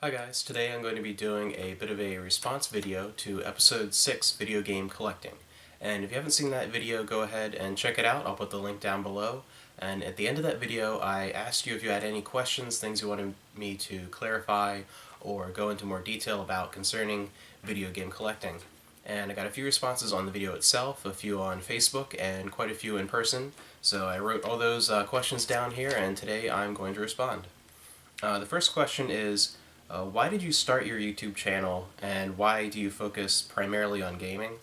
Hi guys, today I'm going to be doing a bit of a response video to episode 6, Video Game Collecting. And if you haven't seen that video, go ahead and check it out. I'll put the link down below. And at the end of that video, I asked you if you had any questions, things you wanted me to clarify or go into more detail about concerning video game collecting. And I got a few responses on the video itself, a few on Facebook, and quite a few in person. So I wrote all those questions down here, and today I'm going to respond. The first question is, why did you start your YouTube channel, and why do you focus primarily on gaming?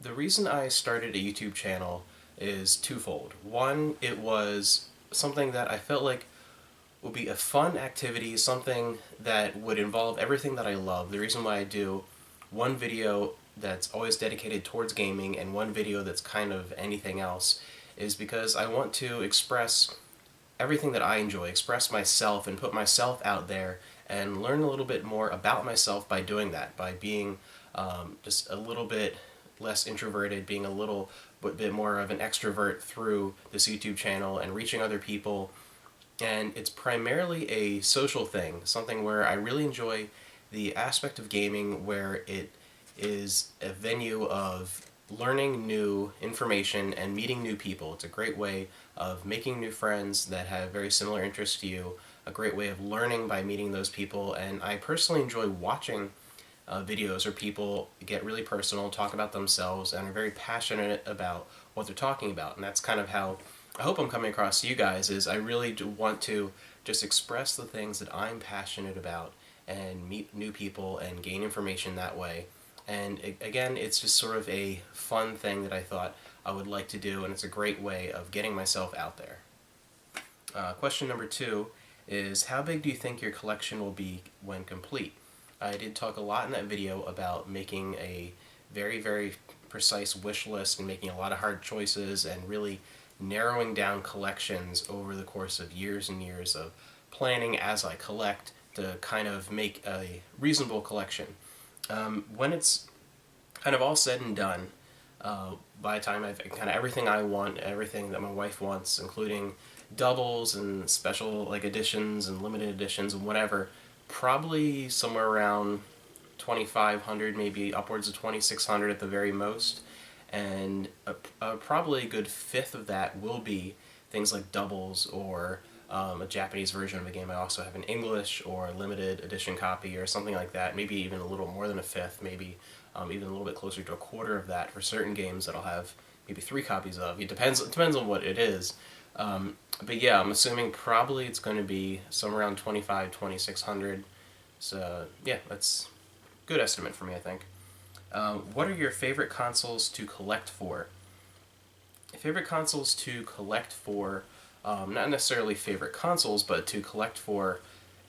The reason I started a YouTube channel is twofold. One, it was something that I felt like would be a fun activity, something that would involve everything that I love. The reason why I do one video that's always dedicated towards gaming and one video that's kind of anything else is because I want to express everything that I enjoy, express myself and put myself out there and learn a little bit more about myself by doing that, by being just a little bit less introverted, being a little bit more of an extrovert through this YouTube channel and reaching other people. And it's primarily a social thing, something where I really enjoy the aspect of gaming where it is a venue of learning new information and meeting new people. It's a great way of making new friends that have very similar interests to you, a great way of learning by meeting those people, and I personally enjoy watching videos where people get really personal, talk about themselves, and are very passionate about what they're talking about. And that's kind of how I hope I'm coming across to you guys, is I really do want to just express the things that I'm passionate about and meet new people and gain information that way. And again, it's just sort of a fun thing that I thought I would like to do, and it's a great way of getting myself out there. Question number 2 is, how big do you think your collection will be when complete? I did talk a lot in that video about making a very, very precise wish list and making a lot of hard choices and really narrowing down collections over the course of years and years of planning as I collect to kind of make a reasonable collection. When it's kind of all said and done, by the time I've kind of everything I want, everything that my wife wants, including doubles and special like editions and limited editions and whatever, probably somewhere around 2,500, maybe upwards of 2,600 at the very most. And probably a good fifth of that will be things like doubles or a Japanese version of a game I also have in English, or a limited edition copy or something like that. Maybe even a little more than a fifth, maybe even a little bit closer to a quarter of that for certain games that I'll have maybe 3 copies of. It depends on what it is. But yeah, I'm assuming probably it's going to be somewhere around 2,600. So yeah, that's a good estimate for me, I think. What are your favorite consoles to collect for? Favorite consoles to collect for, not necessarily favorite consoles, but to collect for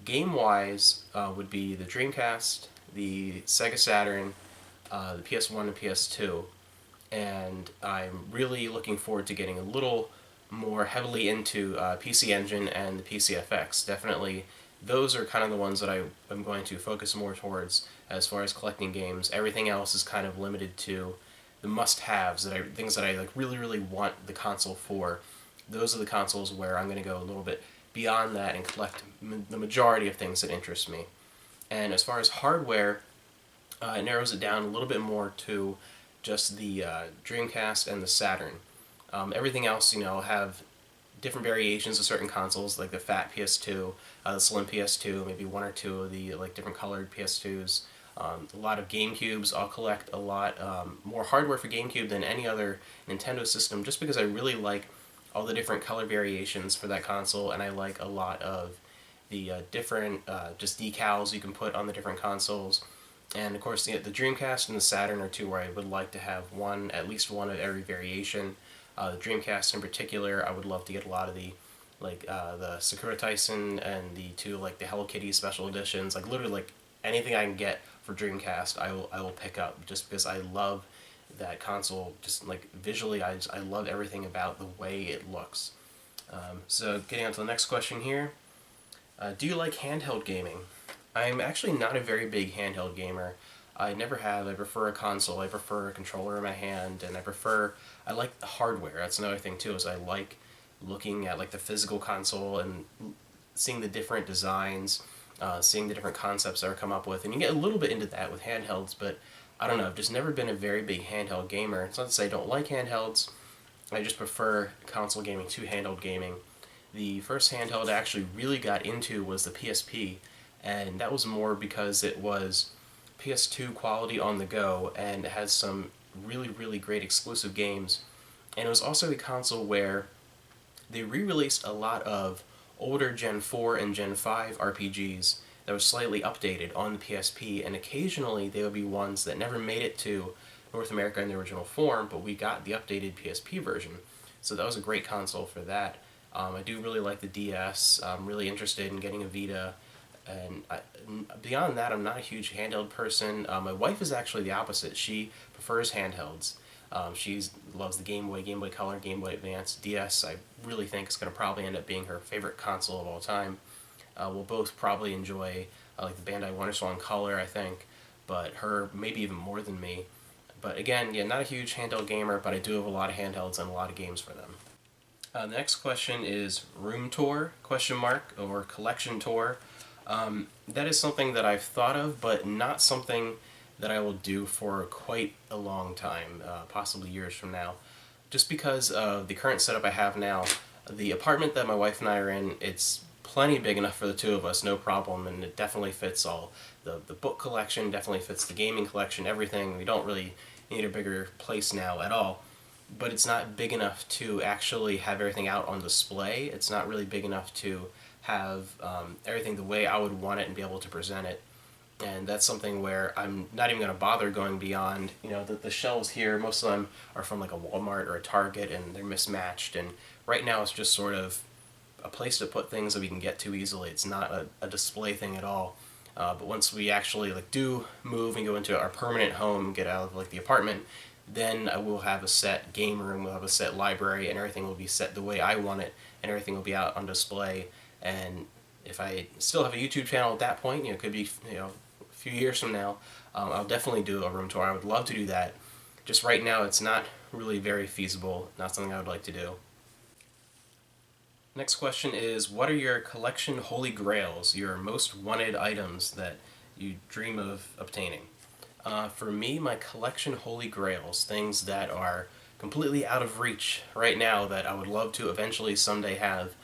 game-wise would be the Dreamcast, the Sega Saturn, the PS1 and PS2. And I'm really looking forward to getting a little more heavily into PC Engine and the PCFX. Definitely, those are kind of the ones that I'm going to focus more towards as far as collecting games. Everything else is kind of limited to the must-haves, things that I like really want the console for. Those are the consoles where I'm going to go a little bit beyond that and collect the majority of things that interest me. And as far as hardware, it narrows it down a little bit more to just the Dreamcast and the Saturn. Everything else, have different variations of certain consoles, like the fat PS2, the slim PS2, maybe 1 or 2 of the like different colored PS2s. A lot of GameCubes. I'll collect a lot more hardware for GameCube than any other Nintendo system, just because I really like all the different color variations for that console, and I like a lot of the different just decals you can put on the different consoles. And of course, the Dreamcast and the Saturn are 2 where I would like to have at least one of every variation. The Dreamcast in particular, I would love to get a lot of the Sakura Tyson and the 2 like the Hello Kitty special editions, like literally like anything I can get for Dreamcast, I will pick up, just because I love that console. Just like visually, I love everything about the way it looks. So getting on to the next question here, do you like handheld gaming? I'm actually not a very big handheld gamer. I never have. I prefer a console. I prefer a controller in my hand, and I like the hardware. That's another thing too, is I like looking at like the physical console and seeing the different designs seeing the different concepts that are come up with, and you get a little bit into that with handhelds, but I don't know, I've just never been a very big handheld gamer. It's not to say I don't like handhelds, I just prefer console gaming to handheld gaming. The first handheld I actually really got into was the PSP, and that was more because it was PS2 quality on the go, and it has some really, really great exclusive games. And it was also a console where they re-released a lot of older Gen 4 and Gen 5 RPGs that were slightly updated on the PSP, and occasionally they would be ones that never made it to North America in the original form, but we got the updated PSP version. So that was a great console for that. I do really like the DS. I'm really interested in getting a Vita. And beyond that, I'm not a huge handheld person. My wife is actually the opposite. She prefers handhelds. She loves the Game Boy Color, Game Boy Advance, DS. I really think is going to probably end up being her favorite console of all time. We'll both probably enjoy like the Bandai WonderSwan Color, I think, but her maybe even more than me. But again, yeah, not a huge handheld gamer, but I do have a lot of handhelds and a lot of games for them. The next question is room tour, question mark, or collection tour. That is something that I've thought of, but not something that I will do for quite a long time, possibly years from now. Just because of the current setup I have now, the apartment that my wife and I are in, it's plenty big enough for the two of us, no problem, and it definitely fits all. The book collection definitely fits the gaming collection, everything. We don't really need a bigger place now at all. But it's not big enough to actually have everything out on display. It's not really big enough to have everything the way I would want it and be able to present it. And that's something where I'm not even going to bother going beyond, the shelves here, most of them are from like a Walmart or a Target, and they're mismatched. And right now it's just sort of a place to put things that we can get to easily. It's not a display thing at all. But once we actually do move and go into our permanent home, get out of the apartment, then I will have a set game room, we'll have a set library, and everything will be set the way I want it, and everything will be out on display. And if I still have a YouTube channel at that point, it could be a few years from now, I'll definitely do a room tour. I would love to do that. Just right now, it's not really very feasible, not something I would like to do. Next question is, what are your collection holy grails, your most wanted items that you dream of obtaining? For me, my collection holy grails, things that are completely out of reach right now that I would love to eventually someday have.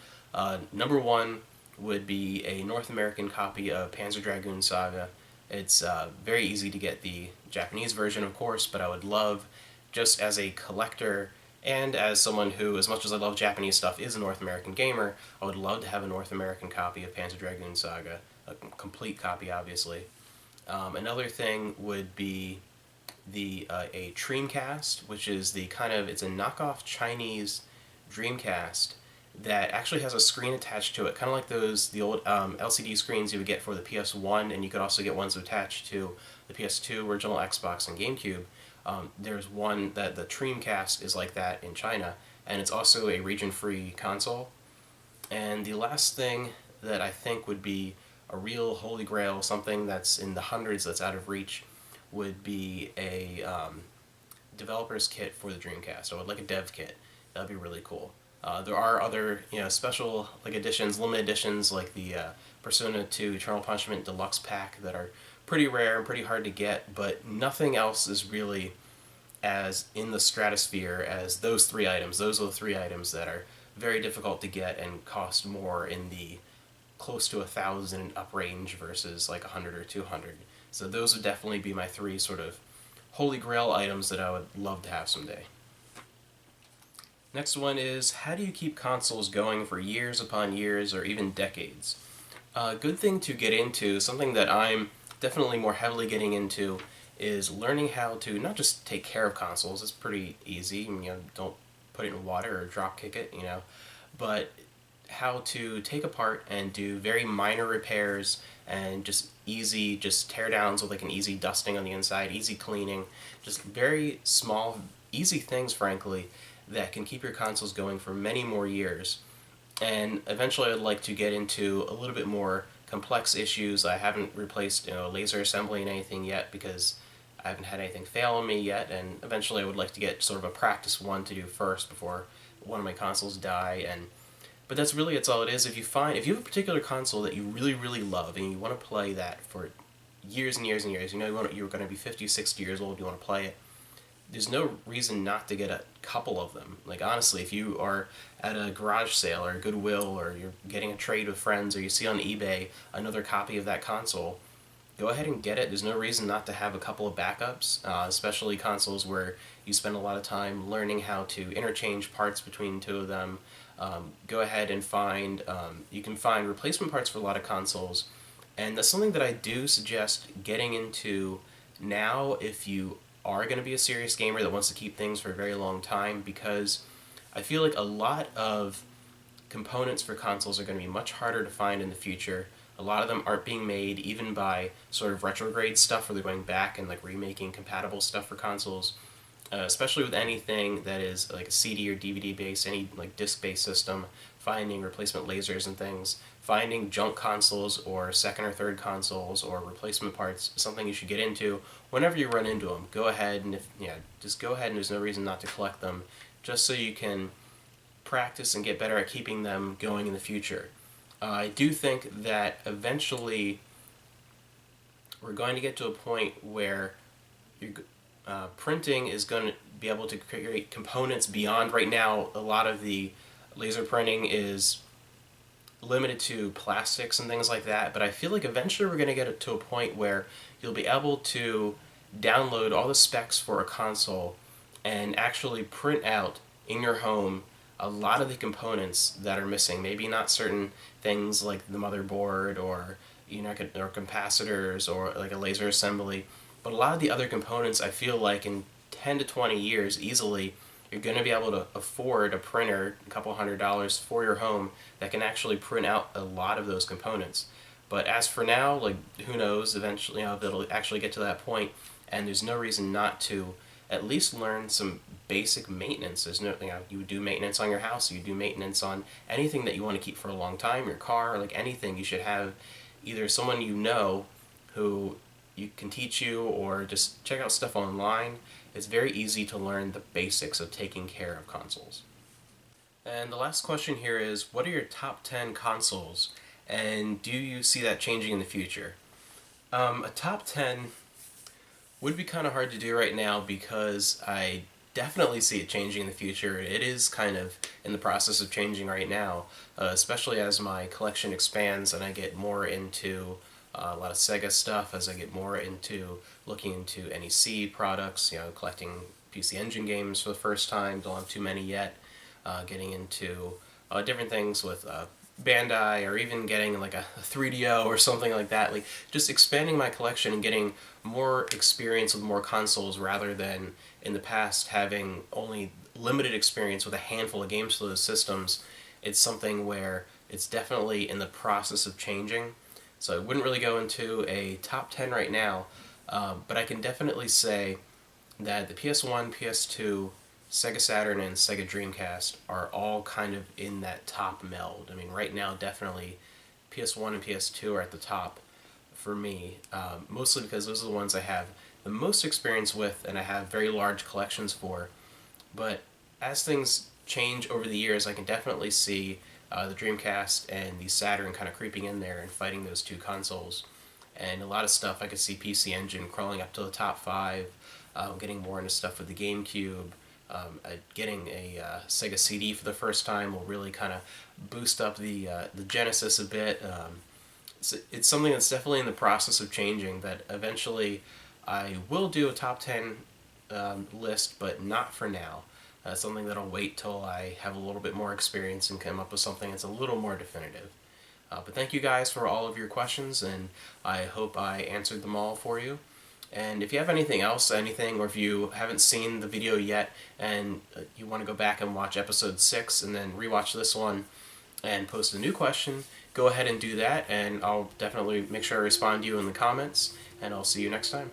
Number one would be a North American copy of Panzer Dragoon Saga. It's very easy to get the Japanese version, of course, but I would love, just as a collector and as someone who, as much as I love Japanese stuff, is a North American gamer, I would love to have a North American copy of Panzer Dragoon Saga, a complete copy, obviously. Another thing would be a Dreamcast, which is it's a knockoff Chinese Dreamcast that actually has a screen attached to it, kind of like the old LCD screens you would get for the PS1, and you could also get ones attached to the PS2, original Xbox, and GameCube. There's one that the Dreamcast is like that in China, and it's also a region-free console. And the last thing that I think would be a real holy grail, something that's in the hundreds that's out of reach, would be a developer's kit for the Dreamcast. I would like a dev kit. That would be really cool. There are other special editions, limited editions, like the Persona 2 Eternal Punishment Deluxe Pack that are pretty rare and pretty hard to get, but nothing else is really as in the stratosphere as those three items. Those are the three items that are very difficult to get and cost more in the close to 1,000 up range versus like 100 or 200. So those would definitely be my three sort of holy grail items that I would love to have someday. Next one is, how do you keep consoles going for years upon years or even decades? A good thing to get into, something that I'm definitely more heavily getting into, is learning how to not just take care of consoles. It's pretty easy, don't put it in water or drop kick it, but how to take apart and do very minor repairs and just tear downs with an easy dusting on the inside, easy cleaning, just very small, easy things, frankly, that can keep your consoles going for many more years. And eventually I'd like to get into a little bit more complex issues. I haven't replaced laser assembly and anything yet because I haven't had anything fail on me yet, and eventually I would like to get sort of a practice one to do first before one of my consoles die. And But that's all it is. If you have a particular console that you really, really love and you want to play that for years and years and years, you're going to be 50, 60 years old, you want to play it, there's no reason not to get a couple of them. Like, honestly, if you are at a garage sale or a Goodwill, or you're getting a trade with friends, or you see on eBay another copy of that console, go ahead and get it. There's no reason not to have a couple of backups, especially consoles where you spend a lot of time learning how to interchange parts between two of them. Go ahead and you can find replacement parts for a lot of consoles, and that's something that I do suggest getting into now if you are going to be a serious gamer that wants to keep things for a very long time, because I feel like a lot of components for consoles are going to be much harder to find in the future. A lot of them aren't being made even by sort of retrograde stuff where they're going back and like remaking compatible stuff for consoles. Especially with anything that is like a CD or DVD based, any like disc based system, finding replacement lasers and things, finding junk consoles or second or third consoles or replacement parts is something you should get into whenever you run into them. Go ahead and just go ahead, and there's no reason not to collect them, just so you can practice and get better at keeping them going in the future. I do think that eventually we're going to get to a point where printing is going to be able to create components beyond. Right now, a lot of the laser printing is limited to plastics and things like that, but I feel like eventually we're going to get it to a point where you'll be able to download all the specs for a console and actually print out in your home a lot of the components that are missing. Maybe not certain things like the motherboard or or capacitors or like a laser assembly, but a lot of the other components, I feel like in 10 to 20 years easily, you're going to be able to afford a printer, a couple $100 for your home, that can actually print out a lot of those components. But as for now, like, who knows, eventually, if it'll actually get to that point, and there's no reason not to at least learn some basic maintenance. There's no, you would do maintenance on your house, you do maintenance on anything that you want to keep for a long time, your car, like anything. You should have either someone who you can teach you, or just check out stuff online. It's very easy to learn the basics of taking care of consoles. And the last question here is, what are your top 10 consoles, and do you see that changing in the future? A top 10 would be kind of hard to do right now, because I definitely see it changing in the future. It is kind of in the process of changing right now, especially as my collection expands and I get more into a lot of Sega stuff, as I get more into looking into NEC products, collecting PC Engine games for the first time, don't have too many yet, getting into different things with Bandai, or even getting like a 3DO or something like that, like just expanding my collection and getting more experience with more consoles, rather than in the past having only limited experience with a handful of games for those systems. It's something where it's definitely in the process of changing. So I wouldn't really go into a top 10 right now, but I can definitely say that the PS1, PS2, Sega Saturn, and Sega Dreamcast are all kind of in that top meld. I mean, right now, definitely PS1 and PS2 are at the top for me, mostly because those are the ones I have the most experience with and I have very large collections for. But as things change over the years, I can definitely see the Dreamcast and the Saturn kind of creeping in there and fighting those two consoles. And a lot of stuff, I could see PC Engine crawling up to the top 5, getting more into stuff with the GameCube. Getting a Sega CD for the first time will really kind of boost up the Genesis a bit. It's something that's definitely in the process of changing, that eventually I will do a top 10 list, but not for now. Something that'll wait till I have a little bit more experience and come up with something that's a little more definitive. But thank you guys for all of your questions, and I hope I answered them all for you. And if you have anything else, or if you haven't seen the video yet and you want to go back and watch episode 6 and then rewatch this one and post a new question, go ahead and do that, and I'll definitely make sure I respond to you in the comments, and I'll see you next time.